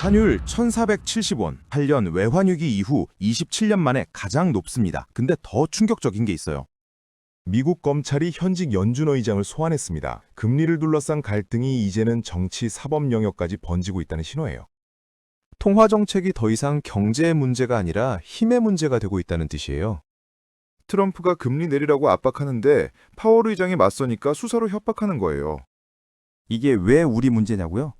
환율 1470원, 8년 외환위기 이후 27년 만에 가장 높습니다. 근데 더 충격적인 게 있어요. 미국 검찰이 현직 연준어 의장을 소환했습니다. 금리를 둘러싼 갈등이 이제는 정치 사법 영역까지 번지고 있다는 신호예요. 통화 정책이 더 이상 경제의 문제가 아니라 힘의 문제가 되고 있다는 뜻이에요. 트럼프가 금리 내리라고 압박하는데 파월 의장이 맞서니까 수사로 협박하는 거예요. 이게 왜 우리 문제냐고요?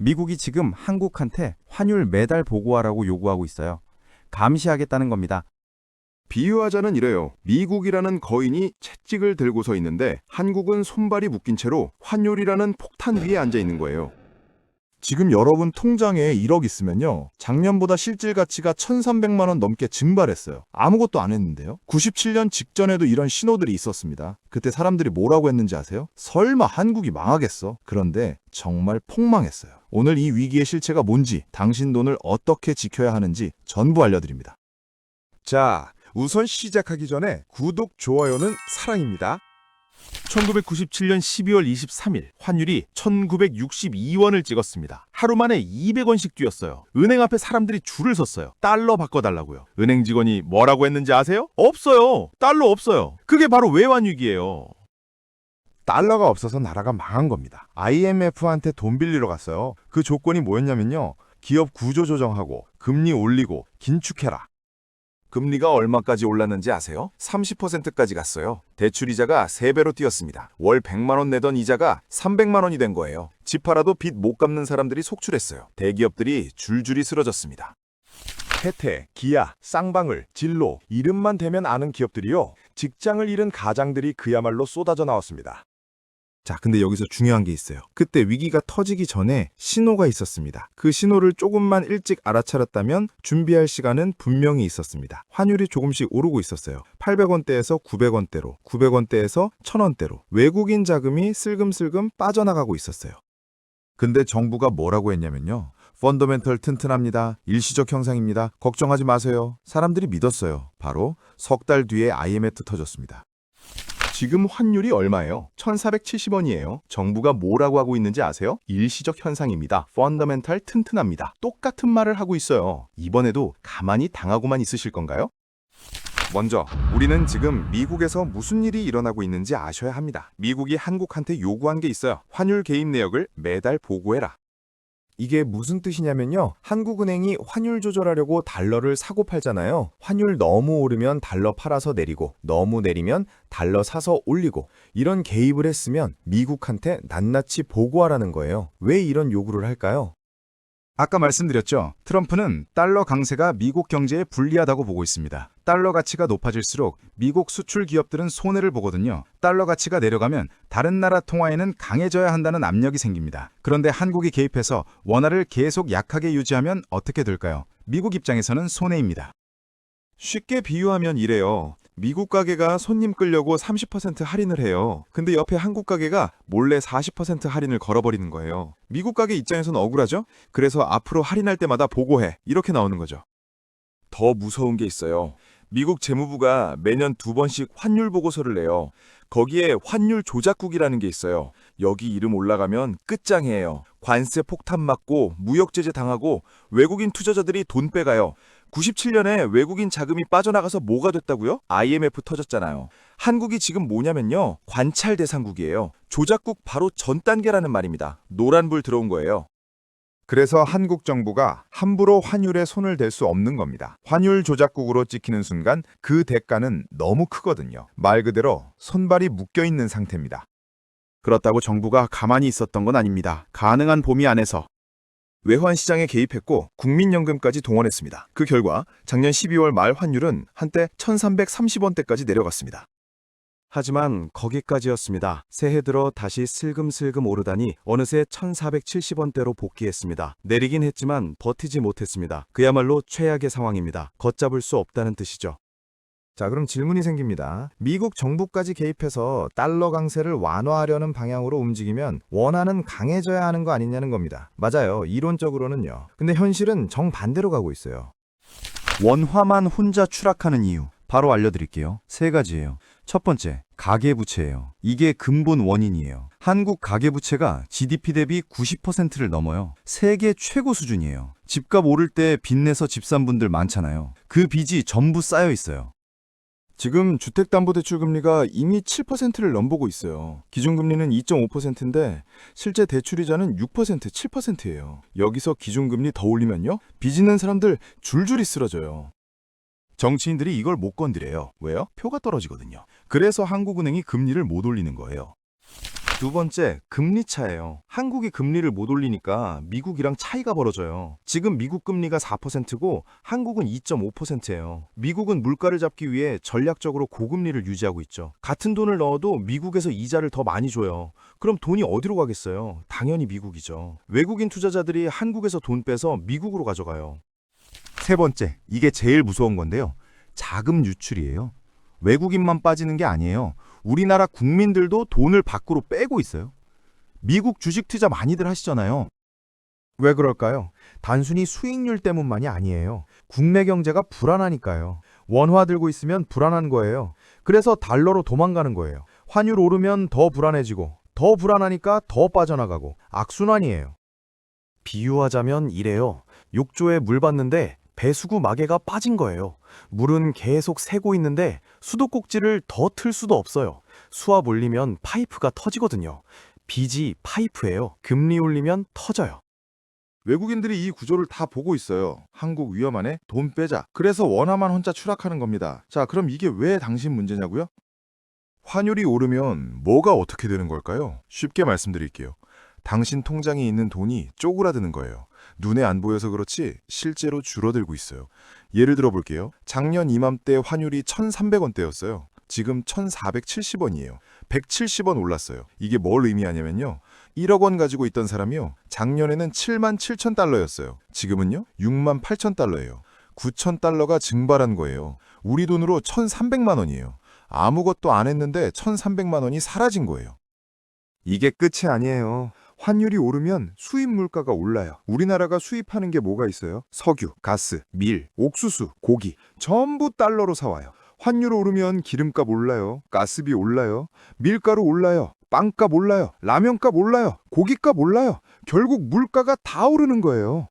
미국이 지금 한국한테 환율 매달 보고하라고 요구하고 있어요. 감시하겠다는 겁니다. 비유하자는 이래요. 미국이라는 거인이 채찍을 들고 서 있는데 한국은 손발이 묶인 채로 환율이라는 폭탄 위에 앉아 있는 거예요. 지금 여러분 통장에 1억 있으면요. 작년보다 실질 가치가 1,300만 원 넘게 증발했어요. 아무것도 안 했는데요. 97년 직전에도 이런 신호들이 있었습니다. 그때 사람들이 뭐라고 했는지 아세요? 설마 한국이 망하겠어? 그런데 정말 폭망했어요. 오늘 이 위기의 실체가 뭔지, 당신 돈을 어떻게 지켜야 하는지 전부 알려드립니다. 자, 우선 시작하기 전에 구독, 좋아요는 사랑입니다. 1997년 12월 23일 환율이 1962원을 찍었습니다. 하루 만에 200원씩 뛰었어요. 은행 앞에 사람들이 줄을 섰어요. 달러 바꿔달라고요. 은행 직원이 뭐라고 했는지 아세요? 없어요. 달러 없어요. 그게 바로 외환위기예요. 달러가 없어서 나라가 망한 겁니다. IMF한테 돈 빌리러 갔어요. 그 조건이 뭐였냐면요. 기업 구조 조정하고 금리 올리고 긴축해라. 금리가 얼마까지 올랐는지 아세요? 30%까지 갔어요. 대출이자가 3배로 뛰었습니다. 월 100만 원 내던 이자가 300만 원이 된 거예요. 집 팔아도 빚 못 갚는 사람들이 속출했어요. 대기업들이 줄줄이 쓰러졌습니다. 혜태, 기아, 쌍방울, 진로, 이름만 대면 아는 기업들이요. 직장을 잃은 가장들이 그야말로 쏟아져 나왔습니다. 자, 근데 여기서 중요한 게 있어요. 그때 위기가 터지기 전에 신호가 있었습니다. 그 신호를 조금만 일찍 알아차렸다면 준비할 시간은 분명히 있었습니다. 환율이 조금씩 오르고 있었어요. 800원대에서 900원대로, 900원대에서 1000원대로 외국인 자금이 슬금슬금 빠져나가고 있었어요. 근데 정부가 뭐라고 했냐면요. 펀더멘털 튼튼합니다. 일시적 현상입니다. 걱정하지 마세요. 사람들이 믿었어요. 바로 석 달 뒤에 IMF 터졌습니다. 지금 환율이 얼마예요? 1,470원이에요. 정부가 뭐라고 하고 있는지 아세요? 일시적 현상입니다. 펀더멘탈 튼튼합니다. 똑같은 말을 하고 있어요. 이번에도 가만히 당하고만 있으실 건가요? 먼저 우리는 지금 미국에서 무슨 일이 일어나고 있는지 아셔야 합니다. 미국이 한국한테 요구한 게 있어요. 환율 개입 내역을 매달 보고해라. 이게 무슨 뜻이냐면요. 한국은행이 환율 조절하려고 달러를 사고 팔잖아요. 환율 너무 오르면 달러 팔아서 내리고 너무 내리면 달러 사서 올리고 이런 개입을 했으면 미국한테 낱낱이 보고하라는 거예요. 왜 이런 요구를 할까요? 아까 말씀드렸죠. 트럼프는 달러 강세가 미국 경제에 불리하다고 보고 있습니다. 달러 가치가 높아질수록 미국 수출 기업들은 손해를 보거든요. 달러 가치가 내려가면 다른 나라 통화에는 강해져야 한다는 압력이 생깁니다. 그런데 한국이 개입해서 원화를 계속 약하게 유지하면 어떻게 될까요? 미국 입장에서는 손해입니다. 쉽게 비유하면 이래요. 미국 가게가 손님 끌려고 30% 할인을 해요. 근데 옆에 한국 가게가 몰래 40% 할인을 걸어버리는 거예요. 미국 가게 입장에서는 억울하죠? 그래서 앞으로 할인할 때마다 보고해. 이렇게 나오는 거죠. 더 무서운 게 있어요. 미국 재무부가 매년 2번씩 환율 보고서를 내요. 거기에 환율 조작국이라는 게 있어요. 여기 이름 올라가면 끝장이에요. 관세 폭탄 맞고 무역 제재 당하고 외국인 투자자들이 돈 빼가요. 97년에 외국인 자금이 빠져나가서 뭐가 됐다고요? IMF 터졌잖아요. 한국이 지금 뭐냐면요. 관찰 대상국이에요. 조작국 바로 전 단계라는 말입니다. 노란불 들어온 거예요. 그래서 한국 정부가 함부로 환율에 손을 댈 수 없는 겁니다. 환율 조작국으로 찍히는 순간 그 대가는 너무 크거든요. 말 그대로 손발이 묶여있는 상태입니다. 그렇다고 정부가 가만히 있었던 건 아닙니다. 가능한 범위 안에서 외환 시장에 개입했고 국민연금까지 동원했습니다. 그 결과 작년 12월 말 환율은 한때 1,330원대까지 내려갔습니다. 하지만 거기까지였습니다. 새해 들어 다시 슬금슬금 오르다니 어느새 1470원대로 복귀했습니다. 내리긴 했지만 버티지 못했습니다. 그야말로 최악의 상황입니다. 걷잡을 수 없다는 뜻이죠. 자, 그럼 질문이 생깁니다. 미국 정부까지 개입해서 달러 강세를 완화하려는 방향으로 움직이면 원화는 강해져야 하는 거 아니냐는 겁니다. 맞아요. 이론적으로는요. 근데 현실은 정반대로 가고 있어요. 원화만 혼자 추락하는 이유 바로 알려드릴게요. 3가지예요. 첫 번째, 가계부채예요. 이게 근본 원인이에요. 한국 가계부채가 GDP 대비 90%를 넘어요. 세계 최고 수준이에요. 집값 오를 때 빚내서 집 산 분들 많잖아요. 그 빚이 전부 쌓여 있어요. 지금 주택담보대출 금리가 이미 7%를 넘보고 있어요. 기준금리는 2.5%인데 실제 대출이자는 6%, 7%예요. 여기서 기준금리 더 올리면요, 빚 있는 사람들 줄줄이 쓰러져요. 정치인들이 이걸 못 건드려요. 왜요? 표가 떨어지거든요. 그래서 한국은행이 금리를 못 올리는 거예요. 두 번째, 금리 차예요. 한국이 금리를 못 올리니까 미국이랑 차이가 벌어져요. 지금 미국 금리가 4%고 한국은 2.5%예요. 미국은 물가를 잡기 위해 전략적으로 고금리를 유지하고 있죠. 같은 돈을 넣어도 미국에서 이자를 더 많이 줘요. 그럼 돈이 어디로 가겠어요? 당연히 미국이죠. 외국인 투자자들이 한국에서 돈 빼서 미국으로 가져가요. 세 번째, 이게 제일 무서운 건데요. 자금 유출이에요. 외국인만 빠지는 게 아니에요. 우리나라 국민들도 돈을 밖으로 빼고 있어요. 미국 주식 투자 많이들 하시잖아요. 왜 그럴까요? 단순히 수익률 때문만이 아니에요. 국내 경제가 불안하니까요. 원화 들고 있으면 불안한 거예요. 그래서 달러로 도망가는 거예요. 환율 오르면 더 불안해지고, 더 불안하니까 더 빠져나가고, 악순환이에요. 비유하자면 이래요. 욕조에 물 받는데 배수구 마개가 빠진 거예요. 물은 계속 새고 있는데 수도꼭지를 더 틀 수도 없어요. 수압 올리면 파이프가 터지거든요. 빚이 파이프예요. 금리 올리면 터져요. 외국인들이 이 구조를 다 보고 있어요. 한국 위험하네, 돈 빼자. 그래서 원화만 혼자 추락하는 겁니다. 자, 그럼 이게 왜 당신 문제냐고요? 환율이 오르면 뭐가 어떻게 되는 걸까요? 쉽게 말씀드릴게요. 당신 통장에 있는 돈이 쪼그라드는 거예요. 눈에 안 보여서 그렇지 실제로 줄어들고 있어요. 예를 들어 볼게요. 작년 이맘때 환율이 1,300원대였어요. 지금 1,470원이에요. 170원 올랐어요. 이게 뭘 의미하냐면요. 1억 원 가지고 있던 사람이요. 작년에는 7만 7천 달러였어요. 지금은요. 6만 8천 달러예요. 9천 달러가 증발한 거예요. 우리 돈으로 1,300만 원이에요. 아무것도 안 했는데 1,300만 원이 사라진 거예요. 이게 끝이 아니에요. 환율이 오르면 수입 물가가 올라요. 우리나라가 수입하는 게 뭐가 있어요? 석유, 가스, 밀, 옥수수, 고기 전부 달러로 사와요. 환율 오르면 기름값 올라요. 가스비 올라요. 밀가루 올라요. 빵값 올라요. 라면값 올라요. 고기값 올라요. 결국 물가가 다 오르는 거예요.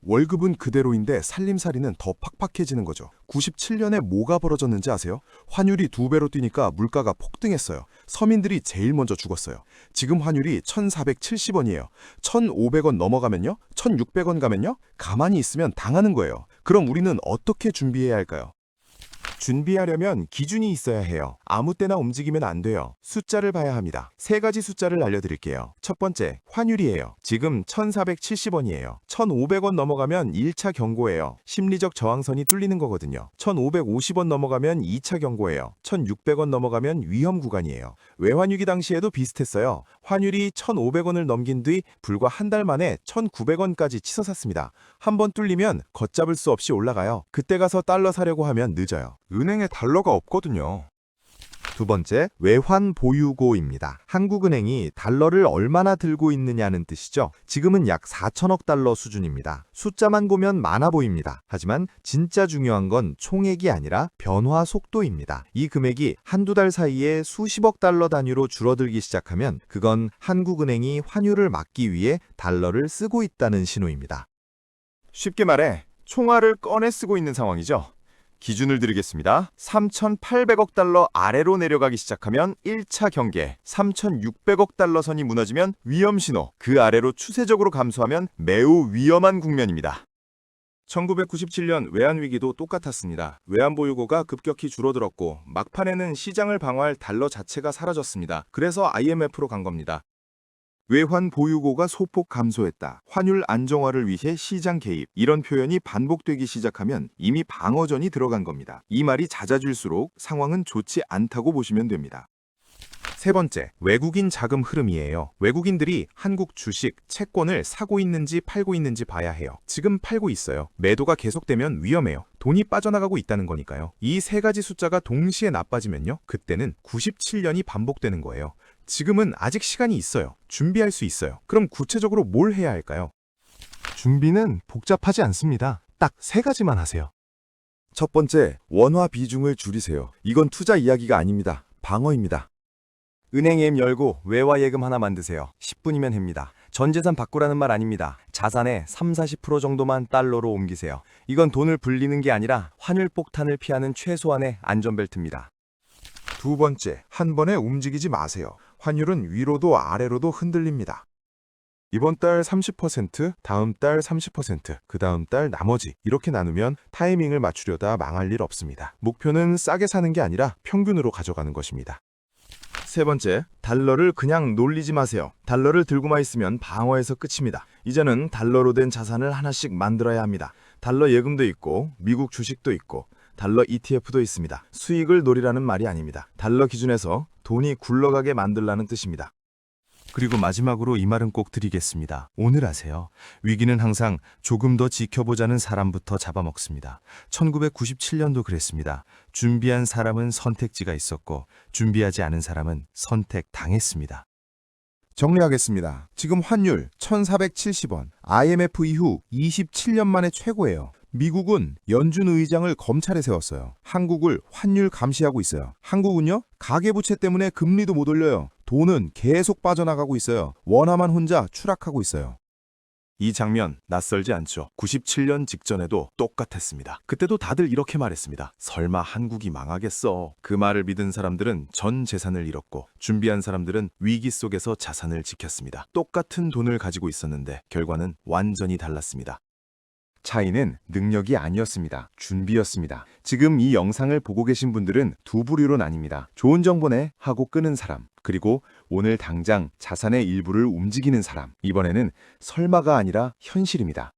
월급은 그대로인데 살림살이는 더 팍팍해지는 거죠. 97년에 뭐가 벌어졌는지 아세요? 환율이 2배로 뛰니까 물가가 폭등했어요. 서민들이 제일 먼저 죽었어요. 지금 환율이 1,470원이에요. 1,500원 넘어가면요? 1,600원 가면요? 가만히 있으면 당하는 거예요. 그럼 우리는 어떻게 준비해야 할까요? 준비하려면 기준이 있어야 해요. 아무 때나 움직이면 안 돼요. 숫자를 봐야 합니다. 3가지 숫자를 알려드릴게요. 첫 번째, 환율이에요. 지금 1,470원이에요. 1,500원 넘어가면 1차 경고예요. 심리적 저항선이 뚫리는 거거든요. 1,550원 넘어가면 2차 경고예요. 1,600원 넘어가면 위험 구간이에요. 외환위기 당시에도 비슷했어요. 환율이 1,500원을 넘긴 뒤 불과 한 달 만에 1,900원까지 치솟았습니다. 한번 뚫리면 걷잡을 수 없이 올라가요. 그때 가서 달러 사려고 하면 늦어요. 은행에 달러가 없거든요. 두 번째, 외환 보유고입니다. 한국은행이 달러를 얼마나 들고 있느냐는 뜻이죠. 지금은 약 4천억 달러 수준입니다. 숫자만 보면 많아 보입니다. 하지만 진짜 중요한 건 총액이 아니라 변화 속도입니다. 이 금액이 한두 달 사이에 수십억 달러 단위로 줄어들기 시작하면 그건 한국은행이 환율을 막기 위해 달러를 쓰고 있다는 신호입니다. 쉽게 말해 총알을 꺼내 쓰고 있는 상황이죠. 기준을 드리겠습니다. 3,800억 달러 아래로 내려가기 시작하면 1차 경계, 3,600억 달러 선이 무너지면 위험 신호, 그 아래로 추세적으로 감소하면 매우 위험한 국면입니다. 1997년 외환위기도 똑같았습니다. 외환보유고가 급격히 줄어들었고 막판에는 시장을 방어할 달러 자체가 사라졌습니다. 그래서 IMF로 간 겁니다. 외환 보유고가 소폭 감소했다. 환율 안정화를 위해 시장 개입. 이런 표현이 반복되기 시작하면 이미 방어전이 들어간 겁니다. 이 말이 잦아질수록 상황은 좋지 않다고 보시면 됩니다. 세 번째, 외국인 자금 흐름이에요. 외국인들이 한국 주식, 채권을 사고 있는지 팔고 있는지 봐야 해요. 지금 팔고 있어요. 매도가 계속되면 위험해요. 돈이 빠져나가고 있다는 거니까요. 이 3가지 숫자가 동시에 나빠지면요. 그때는 97년이 반복되는 거예요. 지금은 아직 시간이 있어요. 준비할 수 있어요. 그럼 구체적으로 뭘 해야 할까요? 준비는 복잡하지 않습니다. 딱 3가지만 하세요. 첫 번째, 원화 비중을 줄이세요. 이건 투자 이야기가 아닙니다. 방어입니다. 은행 앱 열고 외화 예금 하나 만드세요. 10분이면 됩니다. 전 재산 바꾸라는 말 아닙니다. 자산의 30-40% 정도만 달러로 옮기세요. 이건 돈을 불리는 게 아니라 환율 폭탄을 피하는 최소한의 안전벨트입니다. 두 번째, 한 번에 움직이지 마세요. 환율은 위로도 아래로도 흔들립니다. 이번 달 30%, 다음 달 30%, 그 다음 달 나머지 이렇게 나누면 타이밍을 맞추려다 망할 일 없습니다. 목표는 싸게 사는 게 아니라 평균으로 가져가는 것입니다. 세 번째, 달러를 그냥 놀리지 마세요. 달러를 들고만 있으면 방어에서 끝입니다. 이제는 달러로 된 자산을 하나씩 만들어야 합니다. 달러 예금도 있고 미국 주식도 있고 달러 ETF도 있습니다. 수익을 노리라는 말이 아닙니다. 달러 기준에서 돈이 굴러가게 만들라는 뜻입니다. 그리고 마지막으로 이 말은 꼭 드리겠습니다. 오늘 아세요? 위기는 항상 조금 더 지켜보자는 사람부터 잡아먹습니다. 1997년도 그랬습니다. 준비한 사람은 선택지가 있었고 준비하지 않은 사람은 선택당했습니다. 정리하겠습니다. 지금 환율 1470원, IMF 이후 27년 만에 최고예요. 미국은 연준 의장을 검찰에 세웠어요. 한국을 환율 감시하고 있어요. 한국은요? 가계부채 때문에 금리도 못 올려요. 돈은 계속 빠져나가고 있어요. 원화만 혼자 추락하고 있어요. 이 장면 낯설지 않죠? 97년 직전에도 똑같았습니다. 그때도 다들 이렇게 말했습니다. 설마 한국이 망하겠어. 그 말을 믿은 사람들은 전 재산을 잃었고 준비한 사람들은 위기 속에서 자산을 지켰습니다. 똑같은 돈을 가지고 있었는데 결과는 완전히 달랐습니다. 차이는 능력이 아니었습니다. 준비였습니다. 지금 이 영상을 보고 계신 분들은 두 부류로 나뉩니다. 좋은 정보네 하고 끄는 사람, 그리고 오늘 당장 자산의 일부를 움직이는 사람. 이번에는 설마가 아니라 현실입니다.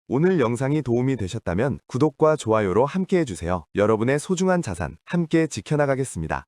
오늘 영상이 도움이 되셨다면 구독과 좋아요로 함께 해주세요. 여러분의 소중한 자산 함께 지켜나가겠습니다.